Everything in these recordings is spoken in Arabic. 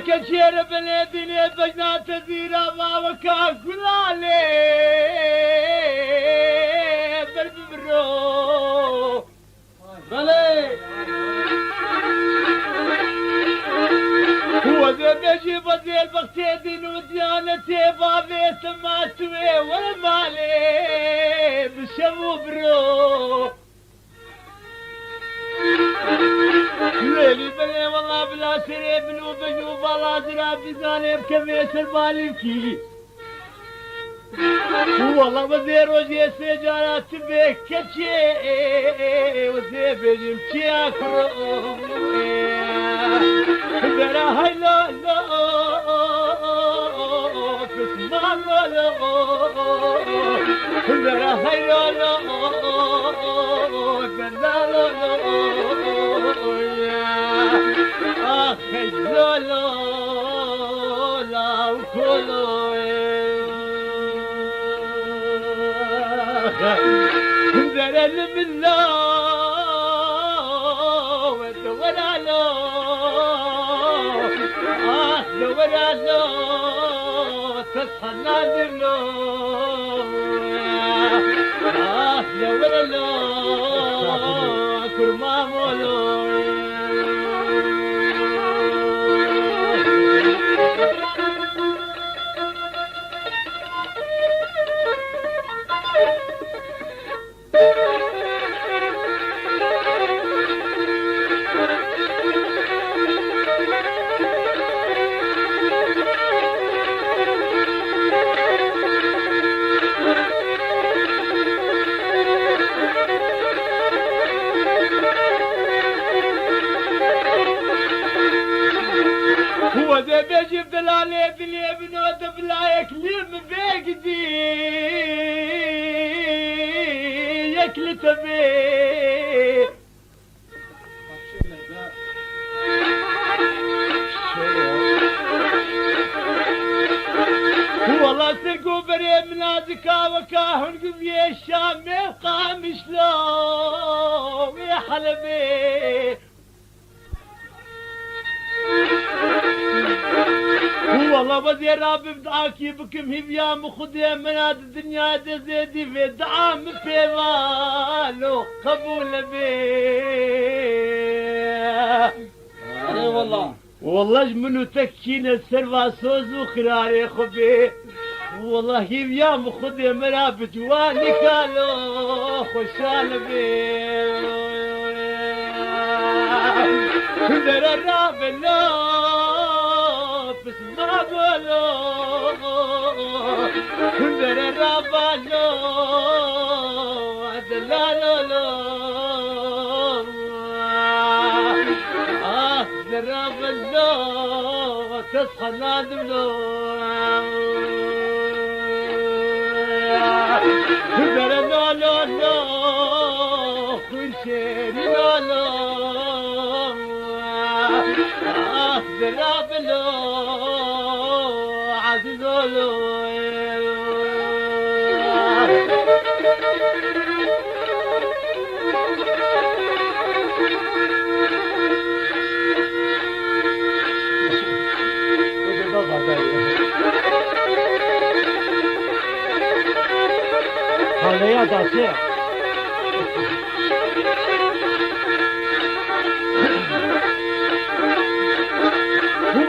كشير بلادي بجنا تزيرا ما وكا كلالي بالبرو بلي هو ذا بيجي بدي البختي دين وديانتي بابي سماتوي والمالي بشمو برو ليلي بني والله بلا سري بنو بنو بلا زرا بزاني بكميس المالكي والله وزير وجه سجارات بك كشي وزير بجمشي اكرو برا هاي لا لا تسمع لا برا هاي لا لا لا لا أخي لا لا لا وكله درل بالله ودور على دور على تصحى نادر له دور على كرما مولو هو ذا بيجي بلالي بلي بنود بلايك لم بيقدي يكل تبي والله سقو بري منازكا وكاهن قبي الشام قام شلو يا حلبي والله بدي راب بدعاكي بكم هبيا مخدي مناد الدنيا دزيدي في دعام في مالو قبول بي اي والله والله منو تكين السرفا سوز وخراري خبي والله هبيا مخدي مناد بجواني كالو خوشال بي در الراب الله بسمع بلو در الراب الله دلالو در الراب الله تصحى نادم له در النالو كل شيء نالو دراب له عزيز له هذا يا داسير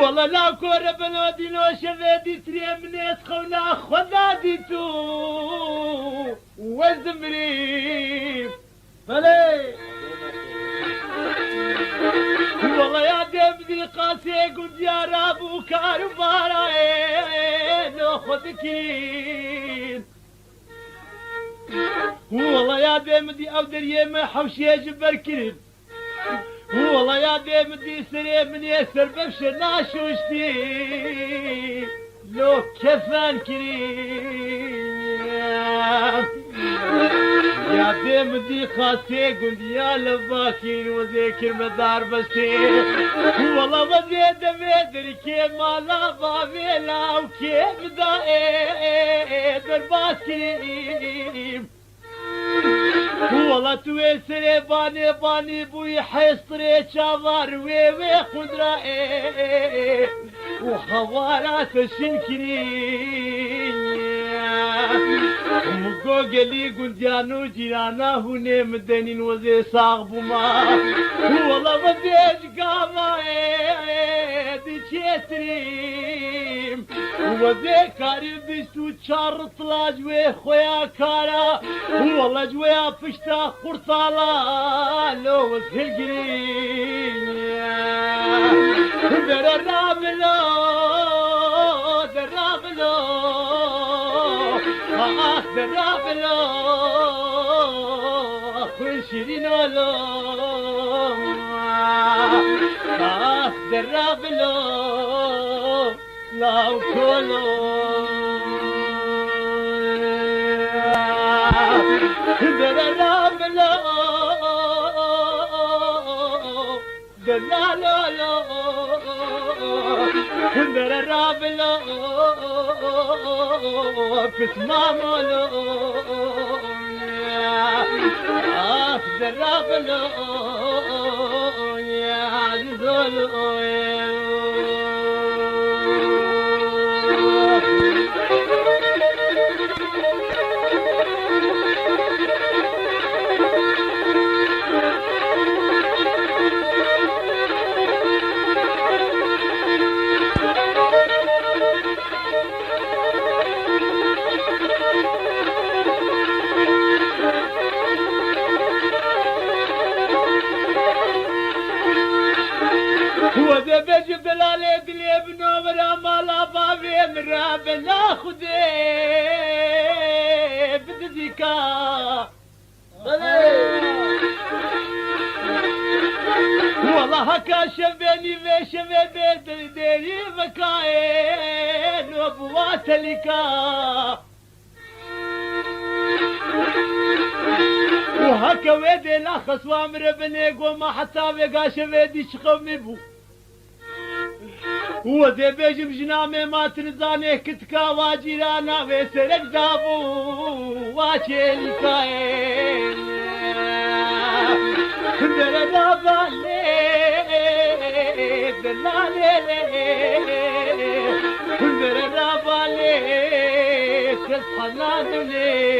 والله لا كور بنودي لو شفيدي تري من يسخونا خذادي تو والزمري فلي والله يا دبدي قاسي قد يا رابو كاربارا لو خذكين والله يا دمدي او دريه ما حوشي جبر كريم والله يا دمدي سري من يسر ببشر ناشوشتي لو كفان كريم يا دمدي قاسي قلت يا لباكين وذكر مدار بسي والله وزيد مدري كيف ما لا بابيلا وكيف دائي درباس كريم والله توي سري باني باني بوي حيصري شاضر وي قدرة وحوالات الشنكرين مقوقلي قنديانو جيرانا هوني مدنين وزي صاغبو ما والله وزيج قاما دي تشيتريم وزي كاري بيسو تشار طلاجوي خويا كارا والله جويا فشتا خرطالا لو وزي القرين در الرابلو درابلو أخوي شيرين ولو درابلو لا وكلو درابلو درالو درابلو بسمامولو درابلو يا عزيزولو وذا بيجي بلالي دلي ابنو مرا مالا بابي مرا بلا خدي بدديكا والله هكا شبيني في شبيبي ديري بكاين وبواتلكا وهكا ويدي لاخص وامر بنيق وما حتى ويقاش ويدي شخمي بو وذي بيجي بجنامي ما تنزاني كتكا واجيرانا ويسرق دابو واجيلي كاين دلنا بالي دلالي دلنا بالي تصحنا دلي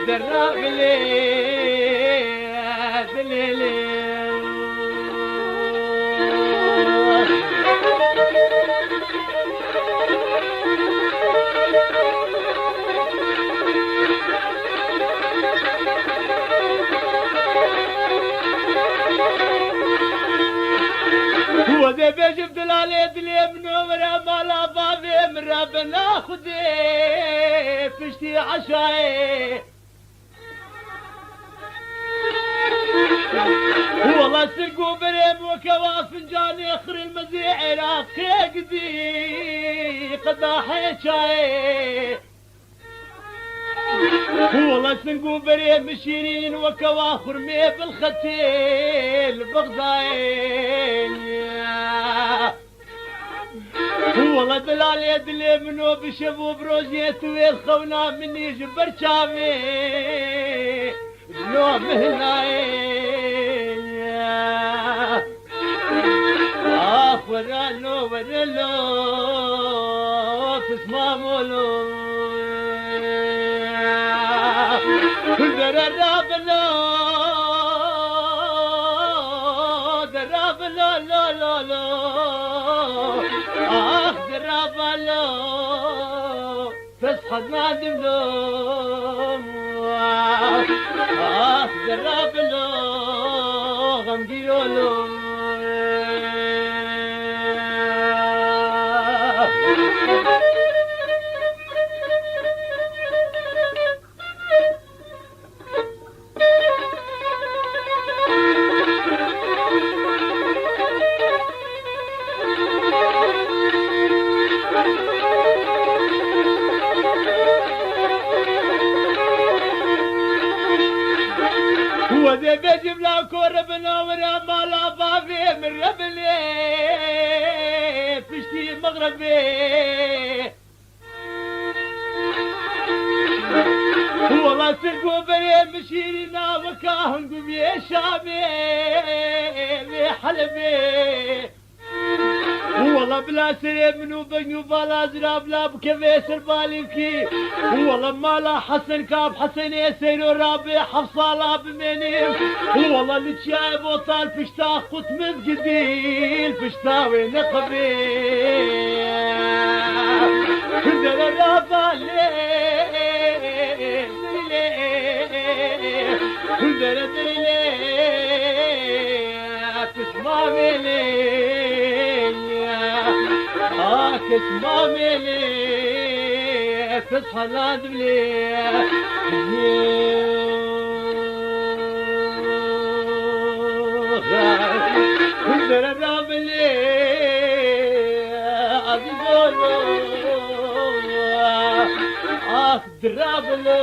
درابلي دليلي هو ذي بيجي بدلالي دلي منورة مالا بابي من ربنا خدي فشتي عشاي والله سرقوا بريم وكوا فنجاني اخر المزيع عراقي قدي قضاحي شاي والله سرقوا بريم شيرين وكوا خرمي بالختيل بغضاين والله دلال يدلي منو بشبو بروزيت ويلخونا مني جبر شامي بنو مهناين ورالو ورالو فسمامولو درابلو درابلو لا لا لا درابلو فسحد نادملو درابلو غمديولو وذي بيجيب لا كوربنا ورا مالا بابي من ربلي فشتي مغربي والله سرقوا بري مشيرنا وكاهن قومي شامي حلبي والله بلا سريب منو بنيو بالا زراب لا بكفي سربالي بكي والله ما لا حسن كاب حسن يسير رابي حفصة لا بمنيم والله اللي شايب وطال فشتا قط مزقديل فشتاوي نقبي كندر الرابالي كندر الدليل تسمعني لي تسمعني لي تصحى نادم لي كندر الرابلي عزيزولو درابلو